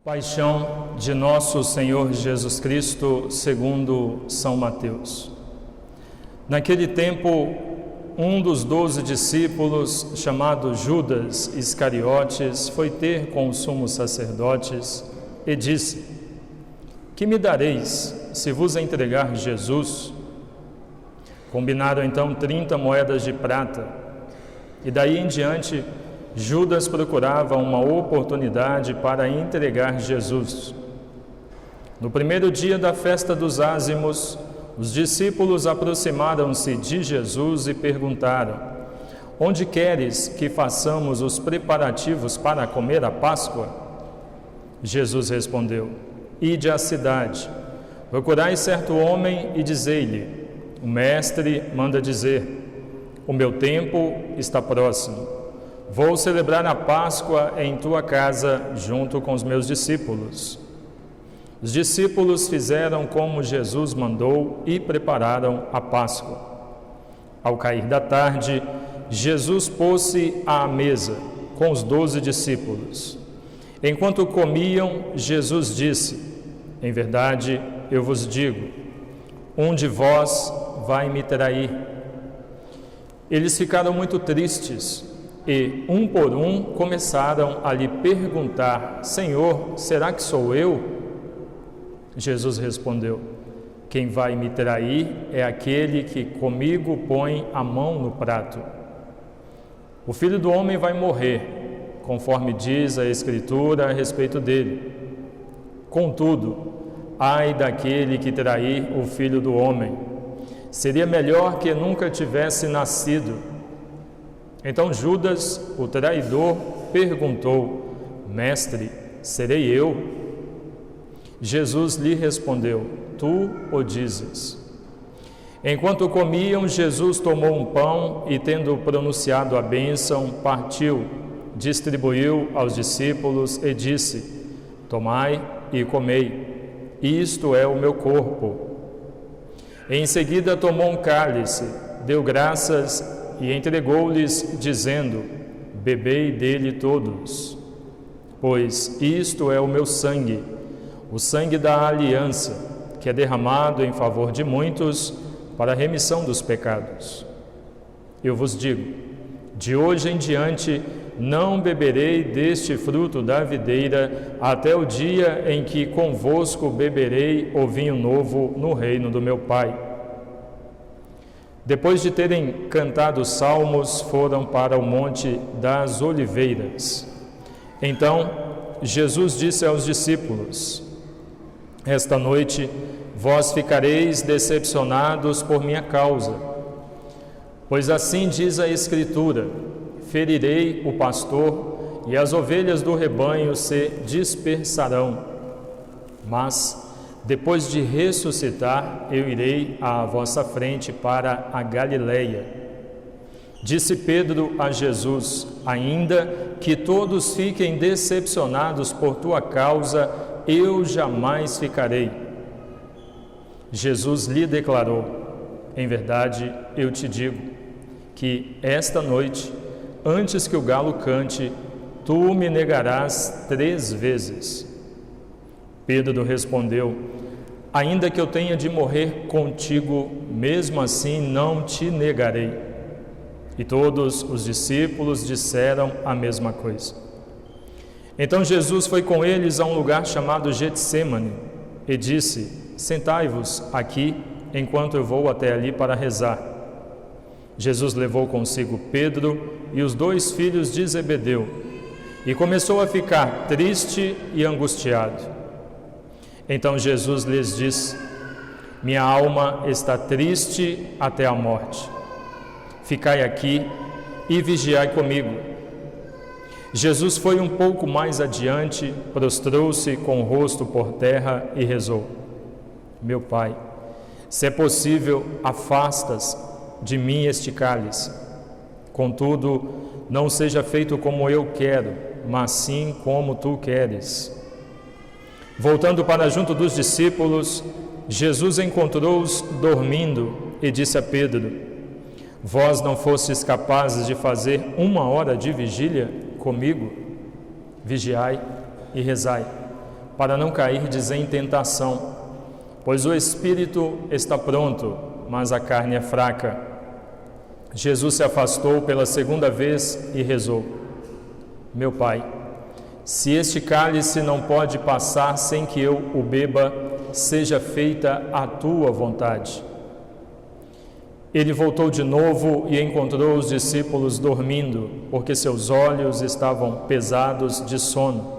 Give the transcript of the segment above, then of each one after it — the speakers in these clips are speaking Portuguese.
Paixão de nosso Senhor Jesus Cristo, segundo São Mateus. Naquele tempo, um dos 12 discípulos, chamado Judas Iscariotes, foi ter com os sumos sacerdotes e disse: Que me dareis se vos entregar Jesus? Combinaram então 30 moedas de prata, e daí em diante Judas procurava uma oportunidade para entregar Jesus. No primeiro dia da festa dos ázimos, os discípulos aproximaram-se de Jesus e perguntaram: Onde queres que façamos os preparativos para comer a Páscoa? Jesus respondeu: Ide à cidade, procurai certo homem e dizei-lhe: O mestre manda dizer: O meu tempo está próximo. Vou celebrar a Páscoa em tua casa junto com os meus discípulos. Os discípulos fizeram como Jesus mandou e prepararam a Páscoa. Ao cair da tarde, Jesus pôs-se à mesa com os 12 discípulos. Enquanto comiam, Jesus disse: Em verdade, eu vos digo, um de vós vai me trair. Eles ficaram muito tristes e, um por um, começaram a lhe perguntar: Senhor, será que sou eu? Jesus respondeu: Quem vai me trair é aquele que comigo põe a mão no prato. O Filho do Homem vai morrer, conforme diz a Escritura a respeito dele. Contudo, ai daquele que trair o Filho do Homem. Seria melhor que nunca tivesse nascido. Então Judas, o traidor, perguntou: Mestre, serei eu? Jesus lhe respondeu: Tu o dizes. Enquanto comiam, Jesus tomou um pão e, tendo pronunciado a bênção, partiu, distribuiu aos discípulos e disse: Tomai e comei, isto é o meu corpo. Em seguida tomou um cálice, deu graças e entregou-lhes, dizendo: Bebei dele todos, pois isto é o meu sangue, o sangue da aliança, que é derramado em favor de muitos para a remissão dos pecados. Eu vos digo, de hoje em diante não beberei deste fruto da videira até o dia em que convosco beberei o vinho novo no reino do meu Pai. Depois de terem cantado salmos, foram para o Monte das Oliveiras. Então, Jesus disse aos discípulos: Esta noite vós ficareis decepcionados por minha causa, pois assim diz a Escritura: ferirei o pastor e as ovelhas do rebanho se dispersarão. Mas depois de ressuscitar, eu irei à vossa frente para a Galileia. Disse Pedro a Jesus: Ainda que todos fiquem decepcionados por tua causa, eu jamais ficarei. Jesus lhe declarou: Em verdade, eu te digo, que esta noite, antes que o galo cante, tu me negarás 3 vezes. Pedro respondeu: Ainda que eu tenha de morrer contigo, mesmo assim não te negarei. E todos os discípulos disseram a mesma coisa. Então Jesus foi com eles a um lugar chamado Getsêmani e disse: Sentai-vos aqui, enquanto eu vou até ali para rezar. Jesus levou consigo Pedro e os 2 filhos de Zebedeu e começou a ficar triste e angustiado. Então Jesus lhes disse: Minha alma está triste até a morte. Ficai aqui e vigiai comigo. Jesus foi um pouco mais adiante, prostrou-se com o rosto por terra e rezou: Meu Pai, se é possível, afastas de mim este cálice. Contudo, não seja feito como eu quero, mas sim como tu queres. Voltando para junto dos discípulos, Jesus encontrou-os dormindo e disse a Pedro: Vós não fostes capazes de fazer 1 hora de vigília comigo? Vigiai e rezai, para não cairdes em tentação, pois o espírito está pronto, mas a carne é fraca. Jesus se afastou pela segunda vez e rezou: Meu Pai, se este cálice não pode passar sem que eu o beba, seja feita a tua vontade. Ele voltou de novo e encontrou os discípulos dormindo, porque seus olhos estavam pesados de sono.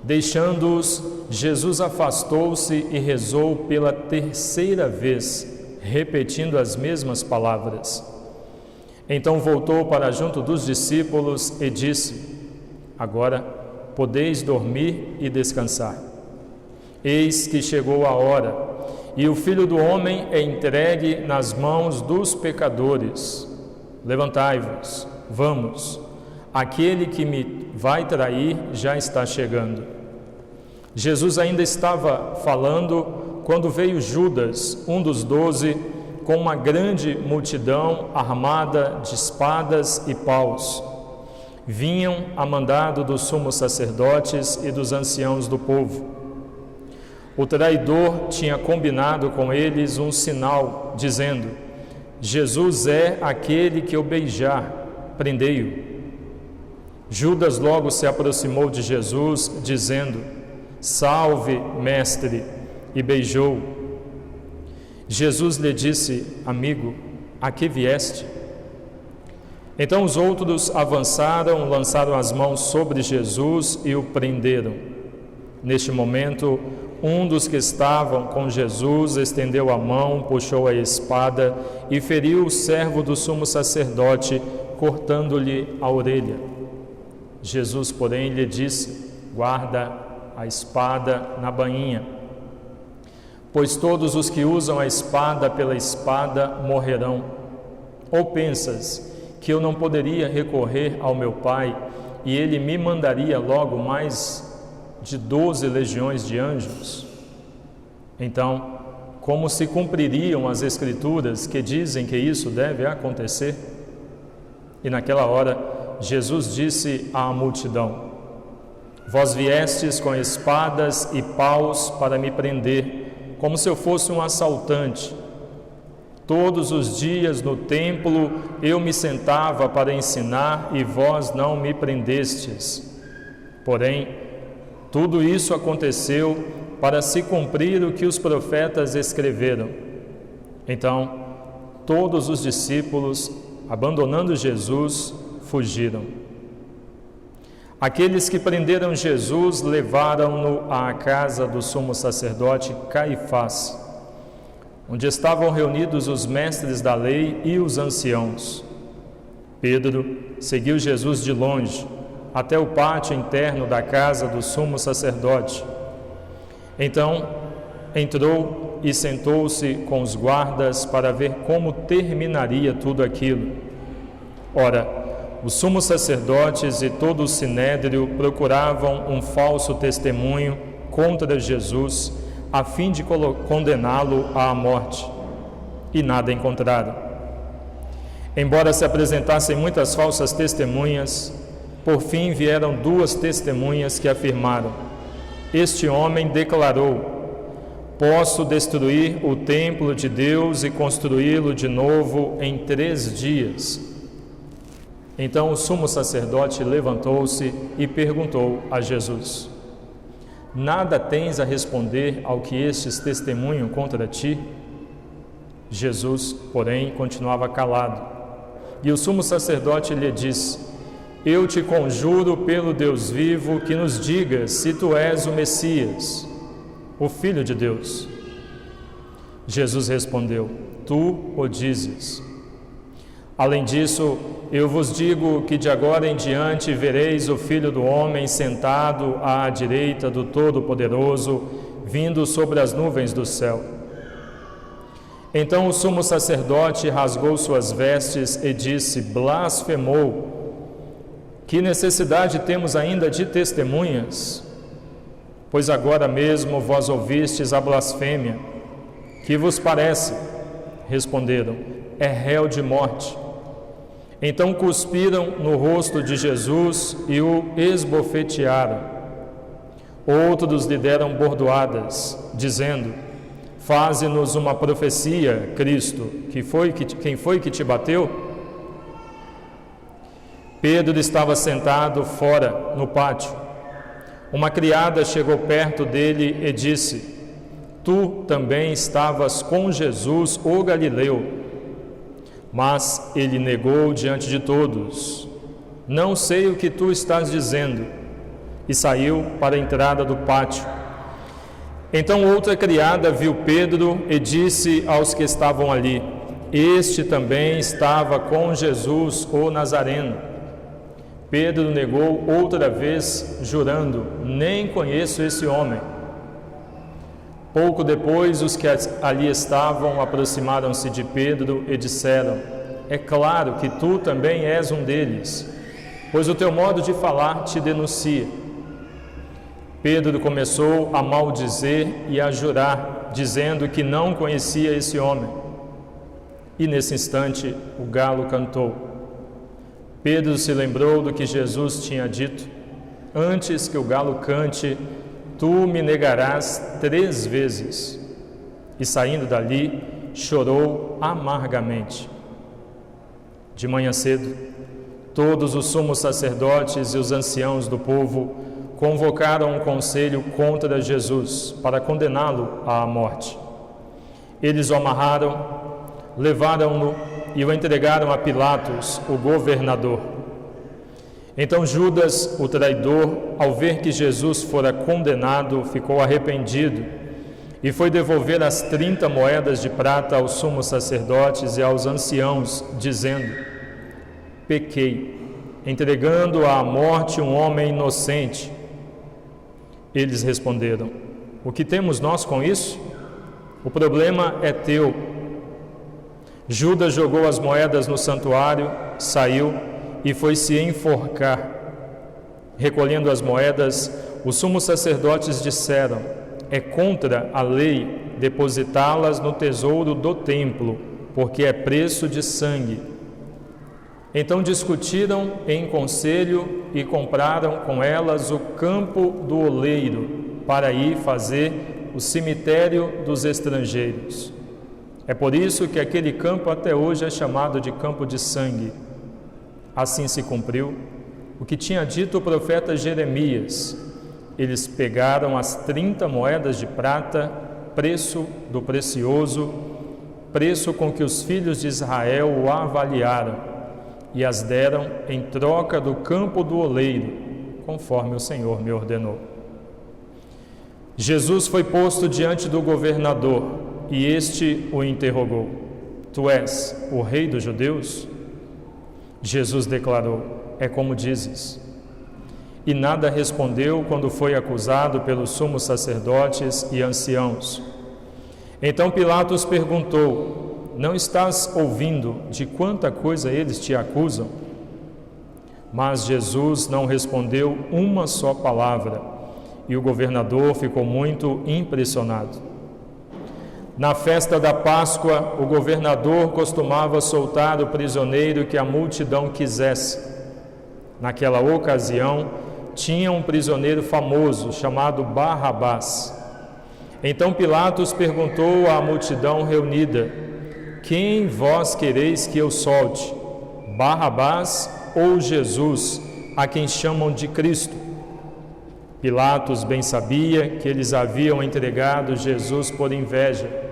Deixando-os, Jesus afastou-se e rezou pela terceira vez, repetindo as mesmas palavras. Então voltou para junto dos discípulos e disse: Agora podeis dormir e descansar. Eis que chegou a hora, e o Filho do Homem é entregue nas mãos dos pecadores. Levantai-vos, vamos, aquele que me vai trair já está chegando. Jesus ainda estava falando quando veio Judas, um dos 12, com uma grande multidão armada de espadas e paus. Vinham a mandado dos sumos sacerdotes e dos anciãos do povo. O traidor tinha combinado com eles um sinal, dizendo: Jesus é aquele que eu beijar, prendei-o. Judas logo se aproximou de Jesus, dizendo: Salve, mestre, e beijou. Jesus lhe disse: Amigo, a que vieste? Então os outros avançaram, lançaram as mãos sobre Jesus e o prenderam. Neste momento, um dos que estavam com Jesus estendeu a mão, puxou a espada e feriu o servo do sumo sacerdote, cortando-lhe a orelha. Jesus, porém, lhe disse: Guarda a espada na bainha, pois todos os que usam a espada pela espada morrerão. Ou pensas que eu não poderia recorrer ao meu Pai e ele me mandaria logo mais de 12 legiões de anjos? Então, como se cumpririam as Escrituras que dizem que isso deve acontecer? E naquela hora, Jesus disse à multidão: Vós viestes com espadas e paus para me prender, como se eu fosse um assaltante. Todos os dias no templo eu me sentava para ensinar e vós não me prendestes. Porém, tudo isso aconteceu para se cumprir o que os profetas escreveram. Então, todos os discípulos, abandonando Jesus, fugiram. Aqueles que prenderam Jesus levaram-no à casa do sumo sacerdote Caifás, onde estavam reunidos os mestres da lei e os anciãos. Pedro seguiu Jesus de longe, até o pátio interno da casa do sumo sacerdote. Então, entrou e sentou-se com os guardas para ver como terminaria tudo aquilo. Ora, os sumos sacerdotes e todo o sinédrio procuravam um falso testemunho contra Jesus, a fim de condená-lo à morte, e nada encontraram. Embora se apresentassem muitas falsas testemunhas, por fim vieram 2 testemunhas que afirmaram: Este homem declarou: Posso destruir o templo de Deus e construí-lo de novo em 3 dias. Então o sumo sacerdote levantou-se e perguntou a Jesus: Nada tens a responder ao que estes testemunham contra ti? Jesus, porém, continuava calado. E o sumo sacerdote lhe disse: Eu te conjuro pelo Deus vivo que nos digas se tu és o Messias, o Filho de Deus. Jesus respondeu: Tu o dizes. Além disso, eu vos digo que de agora em diante vereis o Filho do Homem sentado à direita do Todo-Poderoso, vindo sobre as nuvens do céu. Então o sumo sacerdote rasgou suas vestes e disse: Blasfemou! Que necessidade temos ainda de testemunhas? Pois agora mesmo vós ouvistes a blasfêmia. Que vos parece? Responderam: É réu de morte. Então cuspiram no rosto de Jesus e o esbofetearam. Outros lhe deram bordoadas, dizendo: faze-nos uma profecia, Cristo, quem foi que te bateu? Pedro estava sentado fora, no pátio. Uma criada chegou perto dele e disse: tu também estavas com Jesus, o Galileu. Mas ele negou diante de todos: não sei o que tu estás dizendo. E saiu para a entrada do pátio. Então outra criada viu Pedro e disse aos que estavam ali: este também estava com Jesus, o Nazareno. Pedro negou outra vez, jurando: nem conheço esse homem. Pouco depois, os que ali estavam aproximaram-se de Pedro e disseram: é claro que tu também és um deles, pois o teu modo de falar te denuncia. Pedro começou a maldizer e a jurar, dizendo que não conhecia esse homem. E nesse instante o galo cantou. Pedro se lembrou do que Jesus tinha dito: antes que o galo cante, tu me negarás 3 vezes. E saindo dali, chorou amargamente. De manhã cedo, todos os sumos sacerdotes e os anciãos do povo convocaram um conselho contra Jesus para condená-lo à morte. Eles o amarraram, levaram-no e o entregaram a Pilatos, o governador. Então Judas, o traidor, ao ver que Jesus fora condenado, ficou arrependido e foi devolver as 30 moedas de prata aos sumos sacerdotes e aos anciãos, dizendo: pequei, entregando à morte um homem inocente. Eles responderam: o que temos nós com isso? O problema é teu. Judas jogou as moedas no santuário, saiu e foi se enforcar. Recolhendo as moedas, os sumos sacerdotes disseram: é contra a lei depositá-las no tesouro do templo, porque é preço de sangue. Então discutiram em conselho e compraram com elas o campo do oleiro, para ir fazer o cemitério dos estrangeiros. É por isso que aquele campo até hoje é chamado de campo de sangue. Assim se cumpriu o que tinha dito o profeta Jeremias. Eles pegaram as 30 moedas de prata, preço do precioso, preço com que os filhos de Israel o avaliaram, e as deram em troca do campo do oleiro, conforme o Senhor me ordenou. Jesus foi posto diante do governador, e este o interrogou: tu és o rei dos judeus? Jesus declarou: é como dizes. E nada respondeu quando foi acusado pelos sumos sacerdotes e anciãos. Então Pilatos perguntou: não estás ouvindo de quanta coisa eles te acusam? Mas Jesus não respondeu uma só palavra, e o governador ficou muito impressionado. Na festa da Páscoa, o governador costumava soltar o prisioneiro que a multidão quisesse. Naquela ocasião, tinha um prisioneiro famoso chamado Barrabás. Então Pilatos perguntou à multidão reunida: quem vós quereis que eu solte, Barrabás ou Jesus, a quem chamam de Cristo? Pilatos bem sabia que eles haviam entregado Jesus por inveja.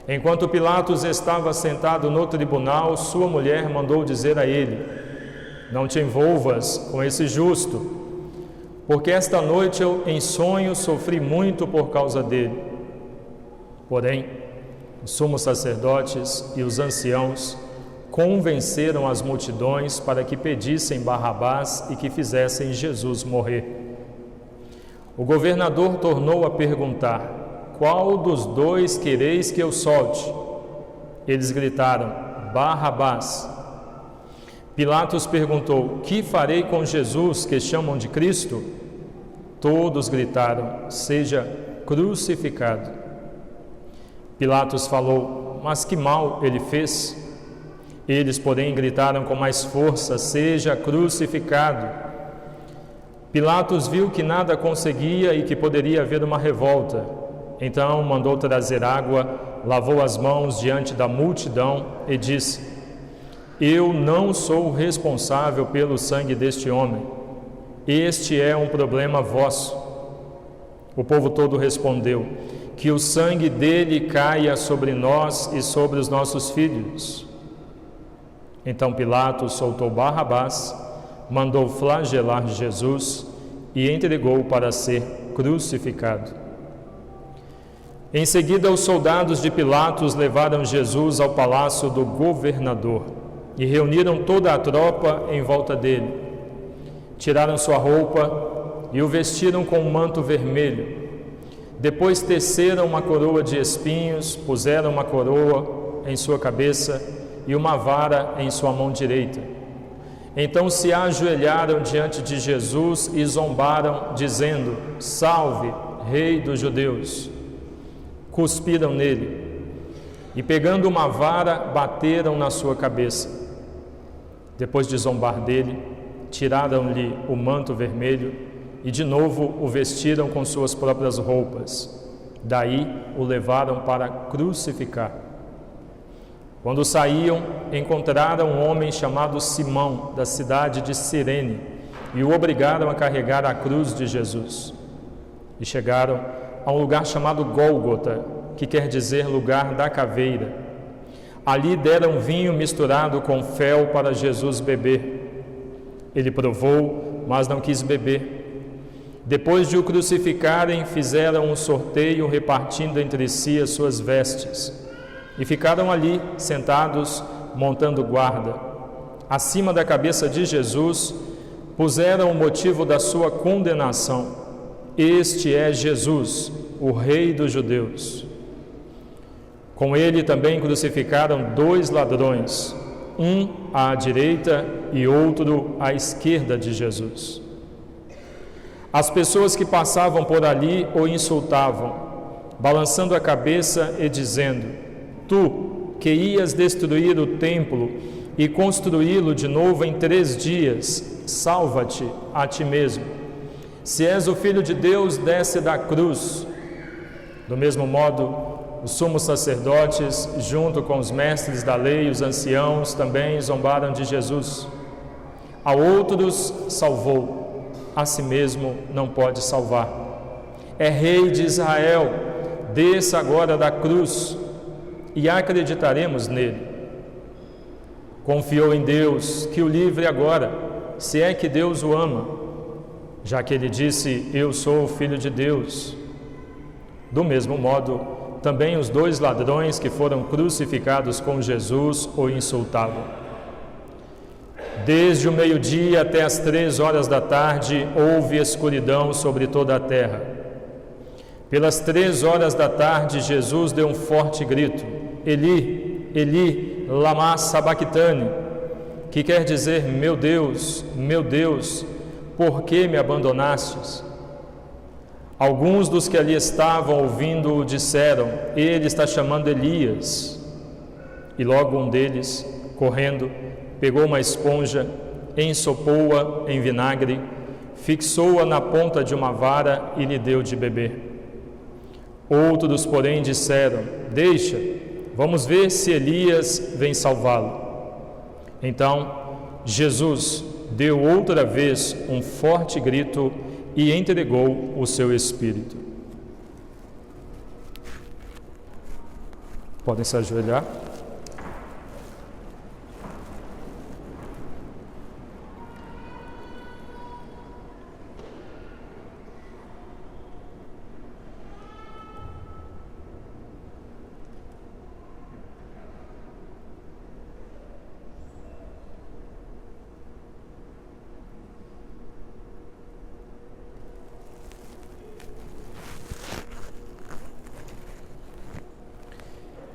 Enquanto Pilatos estava sentado no tribunal, sua mulher mandou dizer a ele: não te envolvas com esse justo, porque esta noite eu em sonho sofri muito por causa dele. Porém, os sumos sacerdotes e os anciãos convenceram as multidões para que pedissem Barrabás e que fizessem Jesus morrer. O governador tornou a perguntar: qual dos dois quereis que eu solte? Eles gritaram: Barrabás. Pilatos perguntou: que farei com Jesus, que chamam de Cristo? Todos gritaram: seja crucificado. Pilatos falou: mas que mal ele fez? Eles, porém, gritaram com mais força: seja crucificado. Pilatos viu que nada conseguia e que poderia haver uma revolta. Então mandou trazer água, lavou as mãos diante da multidão e disse: Eu não sou responsável pelo sangue deste homem. Este é um problema vosso. O povo todo respondeu: Que o sangue dele caia sobre nós e sobre os nossos filhos. Então Pilatos soltou Barrabás, mandou flagelar Jesus e entregou para ser crucificado. Em seguida, os soldados de Pilatos levaram Jesus ao palácio do governador e reuniram toda a tropa em volta dele. Tiraram sua roupa e o vestiram com um manto vermelho. Depois teceram uma coroa de espinhos, puseram uma coroa em sua cabeça e uma vara em sua mão direita. Então se ajoelharam diante de Jesus e zombaram, dizendo: Salve, Rei dos Judeus! Cuspiram nele e, pegando uma vara, bateram na sua cabeça. Depois de zombar dele, tiraram-lhe o manto vermelho e de novo o vestiram com suas próprias roupas. Daí o levaram para crucificar. Quando saíam, encontraram um homem chamado Simão, da cidade de Cirene, e o obrigaram a carregar a cruz de Jesus. E chegaram a um lugar chamado Gólgota, que quer dizer lugar da caveira. Ali deram vinho misturado com fel para Jesus beber. Ele provou, mas não quis beber. Depois de o crucificarem, fizeram um sorteio repartindo entre si as suas vestes. E ficaram ali, sentados, montando guarda. Acima da cabeça de Jesus, puseram o motivo da sua condenação: Este é Jesus, o Rei dos Judeus. Com ele também crucificaram 2 ladrões, um à direita e outro à esquerda de Jesus. As pessoas que passavam por ali o insultavam, balançando a cabeça e dizendo: Tu, que ias destruir o templo e construí-lo de novo em 3 dias, salva-te a ti mesmo. Se és o Filho de Deus, desce da cruz. Do mesmo modo, os sumos sacerdotes, junto com os mestres da lei e os anciãos, também zombaram de Jesus. A outros salvou, a si mesmo não pode salvar. É Rei de Israel, desça agora da cruz e acreditaremos nele. Confiou em Deus, que o livre agora, se é que Deus o ama, já que ele disse: Eu sou o Filho de Deus. Do mesmo modo, também os 2 ladrões que foram crucificados com Jesus o insultavam. Desde o meio-dia até as 3 horas da tarde, houve escuridão sobre toda a terra. Pelas 3 horas da tarde, Jesus deu um forte grito: Eli, Eli, lama sabachthani, que quer dizer: meu Deus, por que me abandonastes? Alguns dos que ali estavam ouvindo-o disseram: Ele está chamando Elias. E logo um deles, correndo, pegou uma esponja, ensopou-a em vinagre, fixou-a na ponta de uma vara e lhe deu de beber. Outros, porém, disseram: Deixa, vamos ver se Elias vem salvá-lo. Então, Jesus deu outra vez um forte grito e entregou o seu espírito. Podem se ajoelhar.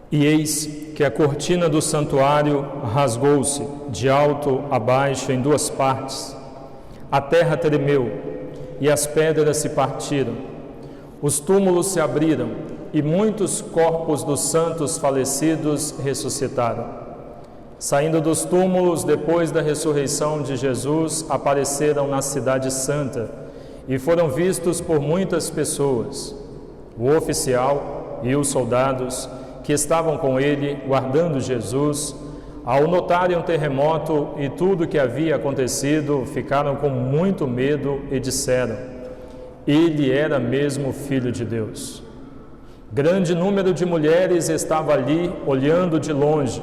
E eis que a cortina do santuário rasgou-se de alto a baixo em 2 partes. A terra tremeu e as pedras se partiram. Os túmulos se abriram e muitos corpos dos santos falecidos ressuscitaram. Saindo dos túmulos depois da ressurreição de Jesus, apareceram na cidade santa e foram vistos por muitas pessoas. O oficial e os soldados que estavam com ele, guardando Jesus, ao notarem o terremoto e tudo o que havia acontecido, ficaram com muito medo e disseram: ele era mesmo Filho de Deus. Grande número de mulheres estava ali, olhando de longe.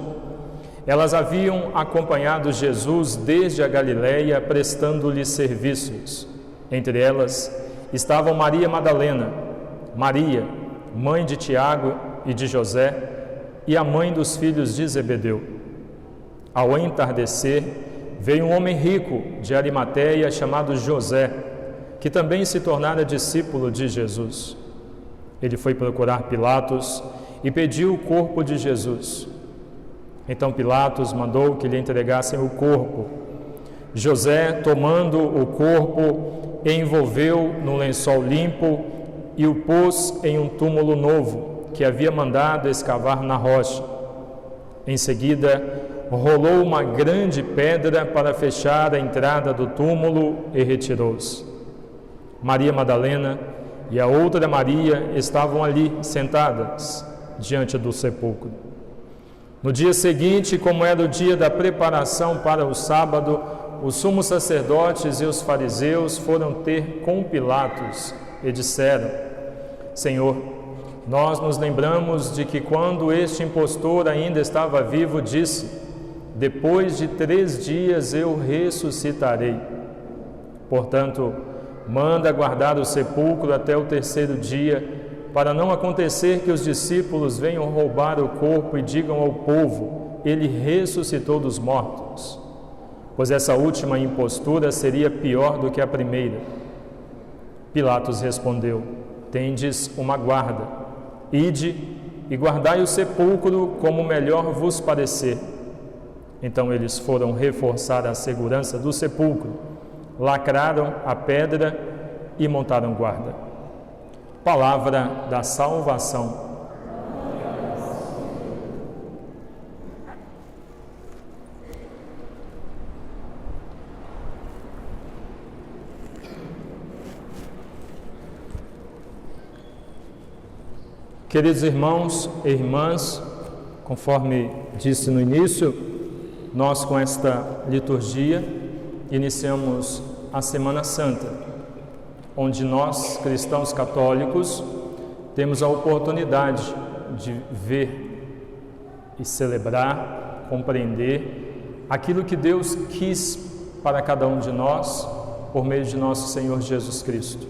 Elas haviam acompanhado Jesus desde a Galileia, prestando-lhe serviços. Entre elas estavam Maria Madalena, Maria, mãe de Tiago e de José, e a mãe dos filhos de Zebedeu. Ao entardecer, veio um homem rico de Arimateia chamado José, que também se tornara discípulo de Jesus. Ele foi procurar Pilatos e pediu o corpo de Jesus. Então Pilatos mandou que lhe entregassem o corpo. José, tomando o corpo, envolveu num lençol limpo e o pôs em um túmulo novo, que havia mandado escavar na rocha. Em seguida, rolou uma grande pedra para fechar a entrada do túmulo e retirou-se. Maria Madalena e a outra Maria estavam ali, sentadas, diante do sepulcro. No dia seguinte, como era o dia da preparação para o sábado, os sumos sacerdotes e os fariseus foram ter com Pilatos e disseram: Senhor, nós nos lembramos de que quando este impostor ainda estava vivo, disse: depois de 3 dias eu ressuscitarei. Portanto, manda guardar o sepulcro até o 3º dia, para não acontecer que os discípulos venham roubar o corpo e digam ao povo: ele ressuscitou dos mortos. Pois essa última impostura seria pior do que a primeira. Pilatos respondeu: tendes uma guarda, ide e guardai o sepulcro como melhor vos parecer. Então eles foram reforçar a segurança do sepulcro, lacraram a pedra e montaram guarda. Palavra da salvação. Queridos irmãos e irmãs, conforme disse no início, nós com esta liturgia iniciamos a Semana Santa, onde nós, cristãos católicos, temos a oportunidade de ver e celebrar, compreender aquilo que Deus quis para cada um de nós, por meio de nosso Senhor Jesus Cristo,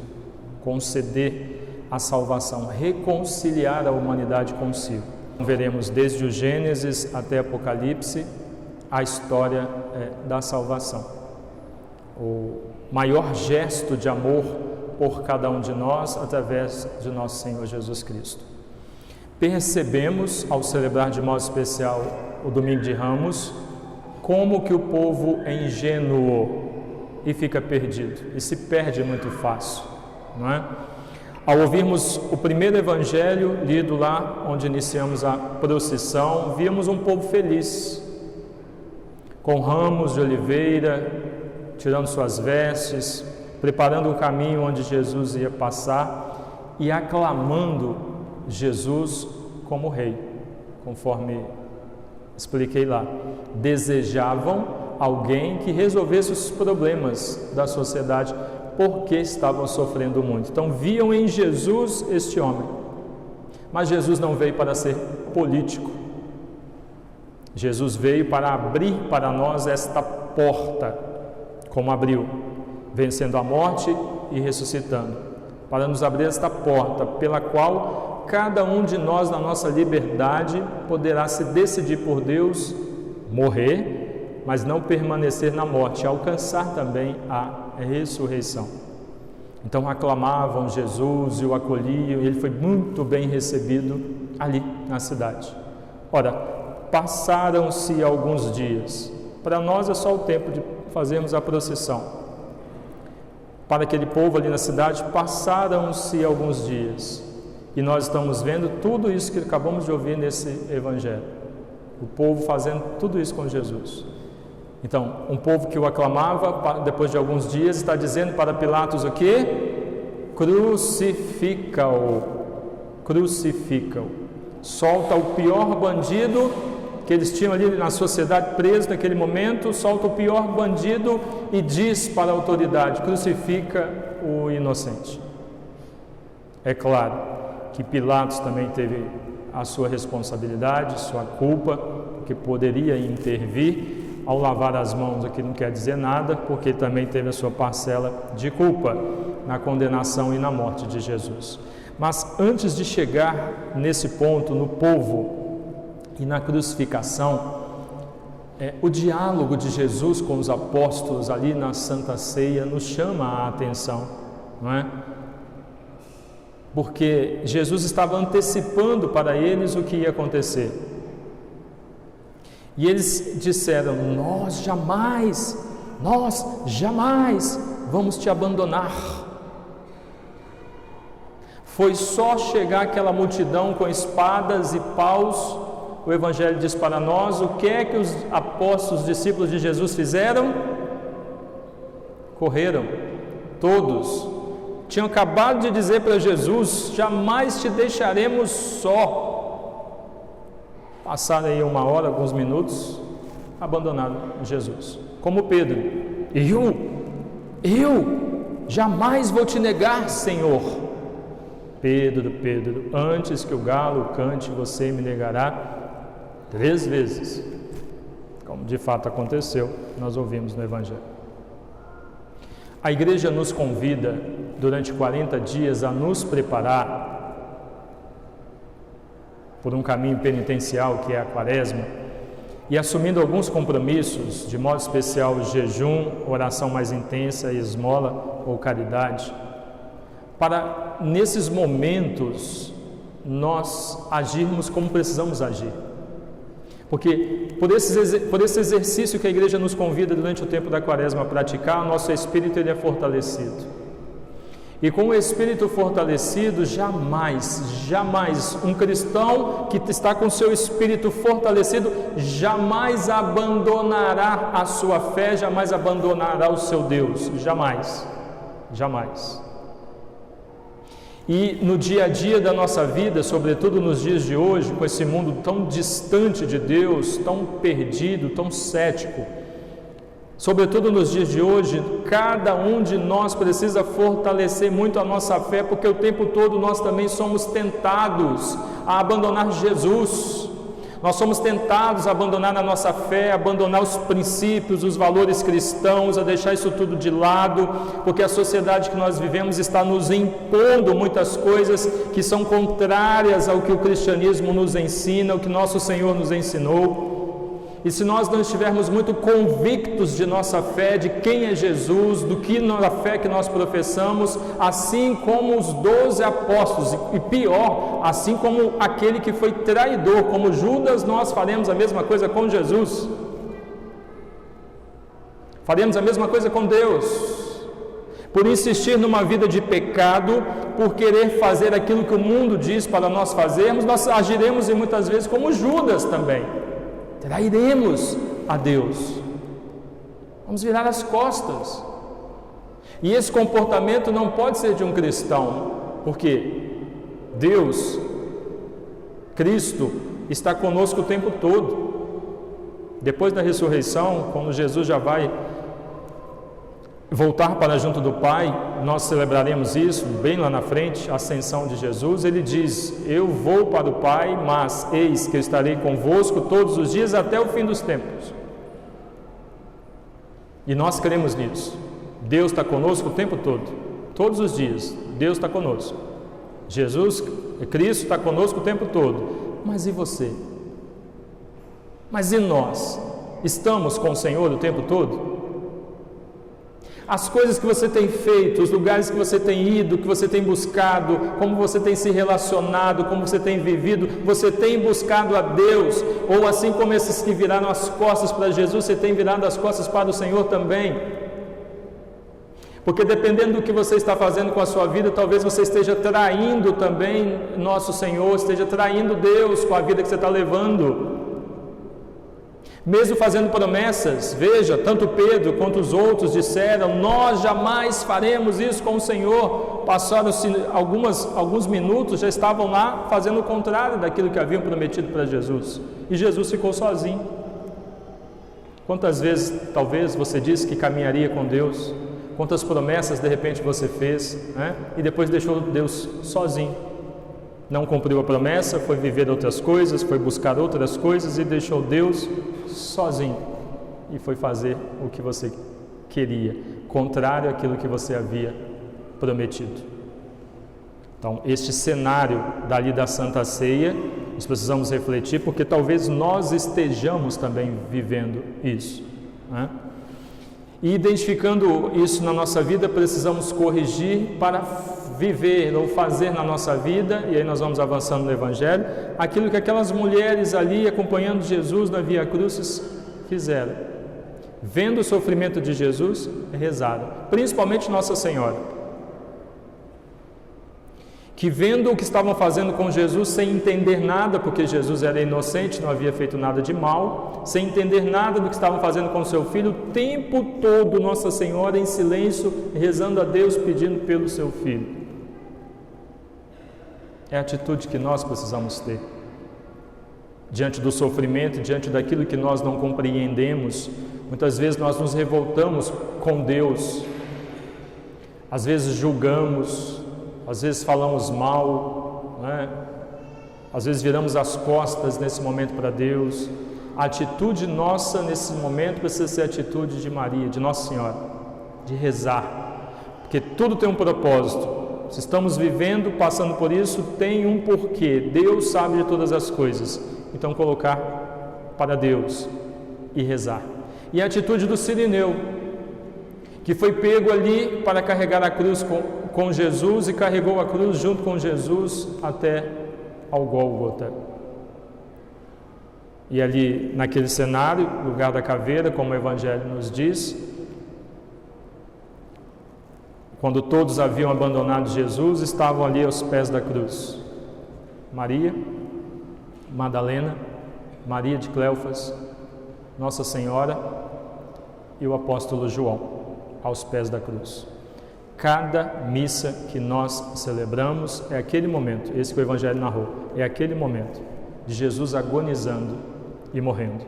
conceder a salvação, reconciliar a humanidade consigo. Veremos desde o Gênesis até Apocalipse a história da salvação. O maior gesto de amor por cada um de nós através de nosso Senhor Jesus Cristo. Percebemos, ao celebrar de modo especial o Domingo de Ramos, como que o povo é ingênuo e fica perdido, e se perde muito fácil, não é? Ao ouvirmos o primeiro evangelho lido lá, onde iniciamos a procissão, víamos um povo feliz, com ramos de oliveira, tirando suas vestes, preparando o caminho onde Jesus ia passar e aclamando Jesus como rei, conforme expliquei lá. Desejavam alguém que resolvesse os problemas da sociedade, porque estavam sofrendo muito. Então viam em Jesus este homem. Mas Jesus não veio para ser político. Jesus veio para abrir para nós esta porta, como abriu, vencendo a morte e ressuscitando, para nos abrir esta porta pela qual cada um de nós, na nossa liberdade, poderá se decidir por Deus, morrer, mas não permanecer na morte, alcançar também a ressurreição. Então aclamavam Jesus e o acolhiam, e ele foi muito bem recebido ali na cidade. Ora, passaram-se alguns dias. Para nós é só o tempo de fazermos a procissão. Para aquele povo ali na cidade, passaram-se alguns dias. E nós estamos vendo tudo isso que acabamos de ouvir nesse evangelho. O povo fazendo tudo isso com Jesus. Então, um povo que o aclamava, depois de alguns dias, está dizendo para Pilatos o quê? crucifica-o, solta o pior bandido que eles tinham ali na sociedade preso naquele momento, solta o pior bandido e diz para a autoridade: crucifica o inocente. É claro que Pilatos também teve a sua responsabilidade, sua culpa, que poderia intervir. Ao lavar as mãos aqui não quer dizer nada, porque também teve a sua parcela de culpa na condenação e na morte de Jesus. Mas antes de chegar nesse ponto, no povo e na crucificação, o diálogo de Jesus com os apóstolos ali na Santa Ceia nos chama a atenção, não é? Porque Jesus estava antecipando para eles o que ia acontecer. E eles disseram: nós jamais vamos te abandonar. Foi só chegar aquela multidão com espadas e paus, o Evangelho diz para nós, o que é que os apóstolos, os discípulos de Jesus fizeram? Correram, todos. Tinham acabado de dizer para Jesus: jamais te deixaremos só. Passaram aí 1 hora, alguns minutos, abandonaram Jesus. Como Pedro: eu jamais vou te negar, Senhor. Pedro, antes que o galo cante, você me negará 3 vezes. Como de fato aconteceu, nós ouvimos no Evangelho. A igreja nos convida, durante 40 dias, a nos preparar por um caminho penitencial que é a Quaresma, e assumindo alguns compromissos, de modo especial jejum, oração mais intensa, esmola ou caridade, para nesses momentos nós agirmos como precisamos agir. Porque por esse exercício que a igreja nos convida durante o tempo da Quaresma a praticar, nosso espírito ele é fortalecido. E com o espírito fortalecido, jamais um cristão que está com seu espírito fortalecido, jamais abandonará a sua fé, jamais abandonará o seu Deus, jamais. E no dia a dia da nossa vida, sobretudo nos dias de hoje, com esse mundo tão distante de Deus, tão perdido, tão cético, sobretudo nos dias de hoje, cada um de nós precisa fortalecer muito a nossa fé, porque o tempo todo nós também somos tentados a abandonar Jesus. Nós somos tentados a abandonar a nossa fé, a abandonar os princípios, os valores cristãos, a deixar isso tudo de lado, porque a sociedade que nós vivemos está nos impondo muitas coisas que são contrárias ao que o cristianismo nos ensina, o que nosso Senhor nos ensinou. E se nós não estivermos muito convictos de nossa fé, de quem é Jesus, do que a fé que nós professamos, assim como os 12 apóstolos, e pior, assim como aquele que foi traidor, como Judas, nós faremos a mesma coisa com Jesus. Faremos a mesma coisa com Deus. Por insistir numa vida de pecado, por querer fazer aquilo que o mundo diz para nós fazermos, nós agiremos e muitas vezes como Judas também. Trairemos a Deus, vamos virar as costas, e esse comportamento não pode ser de um cristão, porque Deus, Cristo, está conosco o tempo todo. Depois da ressurreição, quando Jesus já vai voltar para junto do Pai, nós celebraremos isso bem lá na frente, a ascensão de Jesus. Ele diz: eu vou para o Pai, mas eis que eu estarei convosco todos os dias até o fim dos tempos. E nós cremos nisso. Deus está conosco o tempo todo, todos os dias Deus está conosco. Jesus, Cristo está conosco o tempo todo. Mas e você? Mas e nós? Estamos com o Senhor o tempo todo? As coisas que você tem feito, os lugares que você tem ido, que você tem buscado, como você tem se relacionado, como você tem vivido, você tem buscado a Deus? Ou assim como esses que viraram as costas para Jesus, você tem virado as costas para o Senhor também? Porque dependendo do que você está fazendo com a sua vida, talvez você esteja traindo também nosso Senhor, esteja traindo Deus com a vida que você está levando. Mesmo fazendo promessas, veja, tanto Pedro quanto os outros disseram: nós jamais faremos isso com o Senhor. Passaram-se alguns minutos, já estavam lá fazendo o contrário daquilo que haviam prometido para Jesus. E Jesus ficou sozinho. Quantas vezes, talvez, você disse que caminharia com Deus? Quantas promessas, de repente, você fez, né? E depois deixou Deus sozinho. Não cumpriu a promessa, foi viver outras coisas, foi buscar outras coisas e deixou Deus sozinho. E foi fazer o que você queria, contrário àquilo que você havia prometido. Então, este cenário dali da Santa Ceia, nós precisamos refletir, porque talvez nós estejamos também vivendo isso, né? E identificando isso na nossa vida, precisamos corrigir para viver ou fazer na nossa vida, e aí nós vamos avançando no Evangelho, aquilo que aquelas mulheres ali acompanhando Jesus na Via Crucis fizeram. Vendo o sofrimento de Jesus, rezaram, principalmente Nossa Senhora, que vendo o que estavam fazendo com Jesus sem entender nada, porque Jesus era inocente, não havia feito nada de mal, sem entender nada do que estavam fazendo com seu filho, o tempo todo Nossa Senhora em silêncio, rezando a Deus, pedindo pelo seu filho. É a atitude que nós precisamos ter. Diante do sofrimento, diante daquilo que nós não compreendemos, muitas vezes nós nos revoltamos com Deus, às vezes julgamos, às vezes falamos mal, né? Às vezes viramos as costas nesse momento para Deus. A atitude nossa nesse momento precisa ser a atitude de Maria, de Nossa Senhora, de rezar, porque tudo tem um propósito. Se estamos vivendo, passando por isso, tem um porquê. Deus sabe de todas as coisas. Então colocar para Deus e rezar. E a atitude do Cirineu, que foi pego ali para carregar a cruz com Jesus e carregou a cruz junto com Jesus até ao Gólgota. E ali naquele cenário, lugar da caveira, como o Evangelho nos diz, quando todos haviam abandonado Jesus, estavam ali aos pés da cruz Maria, Madalena, Maria de Cleofas, Nossa Senhora e o apóstolo João aos pés da cruz. Cada missa que nós celebramos é aquele momento, esse que o Evangelho narrou, é aquele momento de Jesus agonizando e morrendo.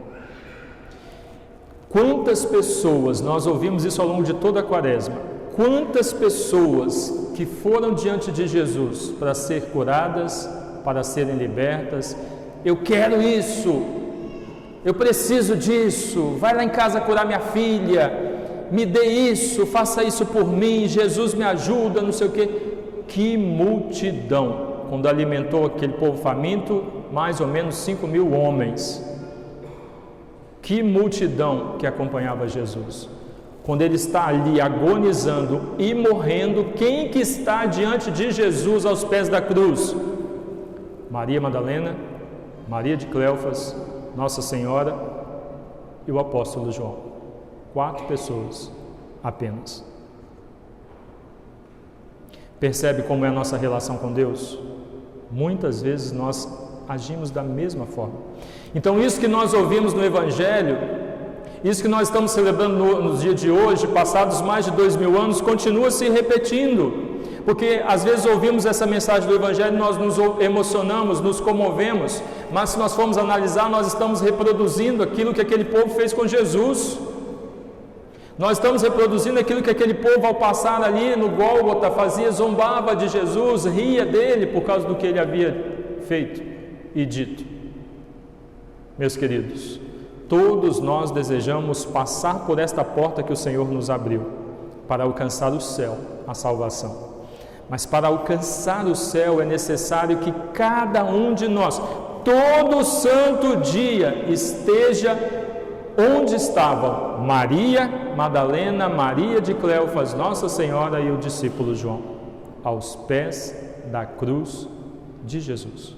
Quantas pessoas, nós ouvimos isso ao longo de toda a Quaresma, quantas pessoas que foram diante de Jesus para ser curadas, para serem libertas, eu quero isso, eu preciso disso, vai lá em casa curar minha filha, me dê isso, faça isso por mim, Jesus me ajuda, não sei o quê. Que multidão, quando alimentou aquele povo faminto, mais ou menos 5.000 homens. Que multidão que acompanhava Jesus. Quando ele está ali agonizando e morrendo, quem que está diante de Jesus aos pés da cruz? Maria Madalena, Maria de Cleofas, Nossa Senhora e o apóstolo João. 4 pessoas apenas. Percebe como é a nossa relação com Deus? Muitas vezes nós agimos da mesma forma. Então isso que nós ouvimos no Evangelho, isso que nós estamos celebrando nos dias de hoje, passados mais de 2000 anos, continua se repetindo. Porque às vezes ouvimos essa mensagem do Evangelho, nós nos emocionamos, nos comovemos, mas se nós formos analisar, nós estamos reproduzindo aquilo que aquele povo fez com Jesus. Nós estamos reproduzindo aquilo que aquele povo, ao passar ali no Gólgota, fazia, zombava de Jesus, ria dele por causa do que ele havia feito e dito. Meus queridos, todos nós desejamos passar por esta porta que o Senhor nos abriu, para alcançar o céu, a salvação. Mas para alcançar o céu é necessário que cada um de nós, todo santo dia, esteja onde estavam Maria Madalena, Maria de Cleofas, Nossa Senhora e o discípulo João, aos pés da cruz de Jesus.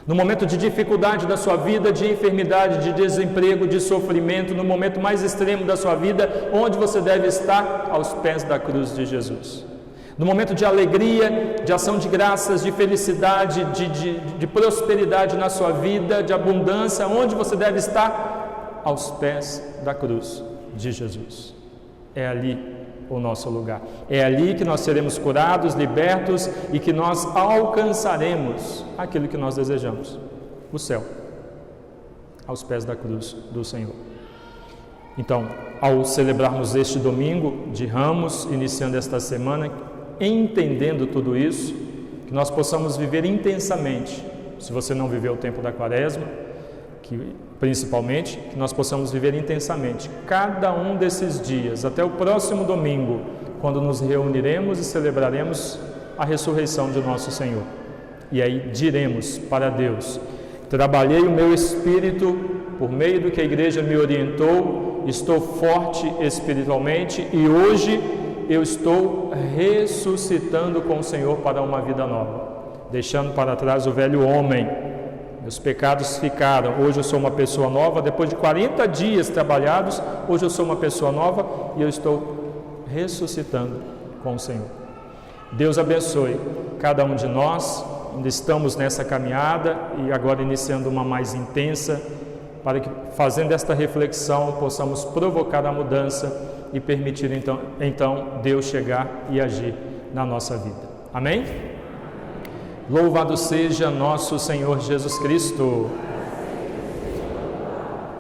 No momento de dificuldade da sua vida, de enfermidade, de desemprego, de sofrimento, no momento mais extremo da sua vida, onde você deve estar? Aos pés da cruz de Jesus. No momento de alegria, de ação de graças, de felicidade, de prosperidade na sua vida, de abundância, onde você deve estar? aos pés da cruz de Jesus. É ali o nosso lugar. É ali que nós seremos curados, libertos e que nós alcançaremos aquilo que nós desejamos, o céu, aos pés da cruz do Senhor. Então, ao celebrarmos este domingo de Ramos, iniciando esta semana, entendendo tudo isso, que nós possamos viver intensamente, se você não viveu o tempo da Quaresma, principalmente, que nós possamos viver intensamente cada um desses dias, até o próximo domingo, quando nos reuniremos e celebraremos a ressurreição de nosso Senhor. E aí diremos para Deus: trabalhei o meu espírito por meio do que a igreja me orientou, estou forte espiritualmente e hoje eu estou ressuscitando com o Senhor para uma vida nova, deixando para trás o velho homem. Meus pecados ficaram, hoje eu sou uma pessoa nova, depois de 40 dias trabalhados, hoje eu sou uma pessoa nova e eu estou ressuscitando com o Senhor. Deus abençoe cada um de nós, ainda estamos nessa caminhada e agora iniciando uma mais intensa, para que fazendo esta reflexão possamos provocar a mudança e permitir então Deus chegar e agir na nossa vida. Amém? Louvado seja nosso Senhor Jesus Cristo.